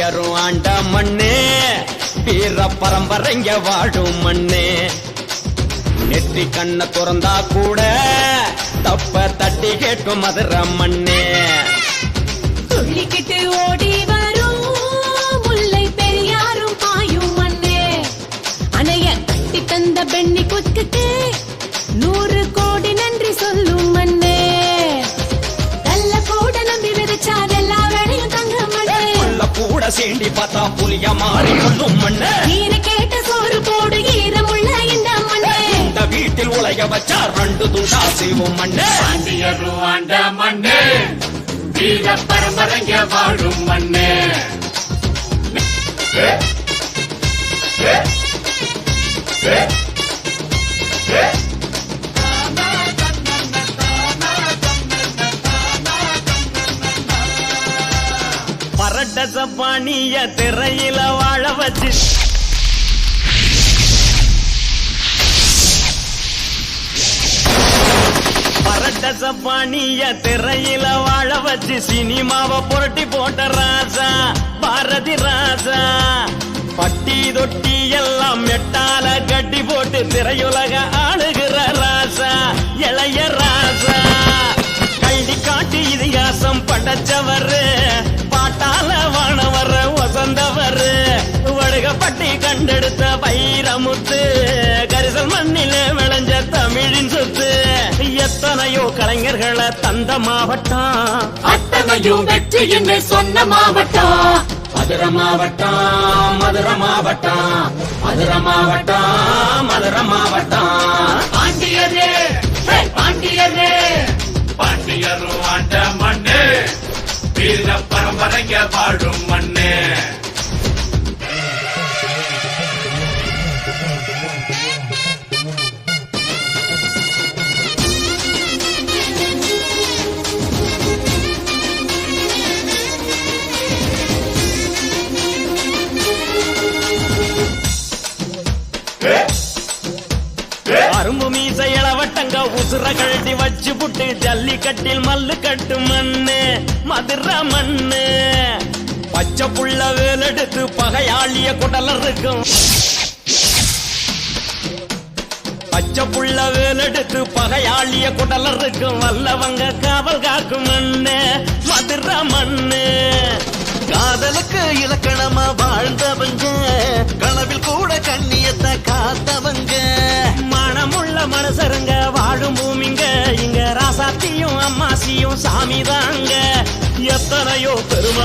பாண்டியரும் ஆண்ட மண்ணே, வீர பரம்பரைங்க வாழும் மண்ணே. நெற்றி கண்ண துறந்தா கூட தப்ப தட்டி கேட்கும் மதுரை மண்ணே. துள்ளிக்கிட்டு ஓடி வரும் முல்லை பெரியாரும் பாயும் மண்ணே. அணைய கட்டி தந்த பெண்ணி குத்துக்கு 100 கோடி நன்றி சொல்லும் மண்ணே. நல்ல கூட நம்பி விதைச்சார் எல்லா வேலையும் தங்க மண்ணே. கூட சீண்டி பார்த்தா புலிய மாறி கொள்ளும் மண்ணே. நீர கேட்ட சோறு போடு ஈரமுள்ள இந்த மண்ணே. இந்த வீட்டில் உலக வச்சா 2 துண்டா செய்வோம் மண்ணே. பாண்டியரும் ஆண்ட மண்ணே, வீர பரம்பரைங்க வாழும் மண்ணே. பரட்ட சப்பானிய திரையில வாழ வச்சு பரட்ட சப்பானிய திரையில வாழ வச்சு சினிமாவை புரட்டி போட்ட ராசா பாரதி ராசா. பட்டி தொட்டி எல்லாம் மெட்டால கட்டி போட்டு திரையுலக ஆளுகிற ராசா இளைய ராசா. கல்வி காட்டி இதிகாசம் படைச்சவரு, பாட்டால வானவர் வசந்தவர், வடுகப்பட்டி கண்டெடுத்த வைரமுத்து, கரிசல் மண்ணில விளைஞ்ச தமிழின் சொத்து. எத்தனையோ கலைஞர்களை தந்த மாவட்டம், அத்தனையும் வெற்றி என்று சொன்ன மாவட்டம். மதுரை மாவட்டம், மதுரை மாவட்டம், மதுரை மாவட்டம், மதுரை மாவட்டம். பாண்டியரே பாண்டியரே, பாண்டியரும் ஆண்ட மண்ணே, வீர பரம்பரைங்க வாழும் மண்ணே. அரும்பு மீச இளவட்டங்க உசுர கழட்டி வச்சு புட்டு ஜல்லிக்கட்டில் மல்லு கட்டு மண்ணு மதுரை மண்ணு. பச்சை புள்ள வேலெடுத்து பகையாளிய குடலர் இருக்கும், பச்சை புள்ள வேலெடுத்து பகையாளிய குடலர் இருக்கும். வல்லவங்க காவல் காக்கும் மண்ணு மதுரை மண்ணு. காதலுக்கு இலக்கணமா வாழ்ந்தவங்க, கனவில் கூட கண்ணியத்தை காத்தவங்க, மனமுள்ள மனுஷருங்க வாழும் பூமிங்க. இங்க ராசாத்தியும் அம்மாசியும் சாமிதாங்க. எத்தனையோ பெருமை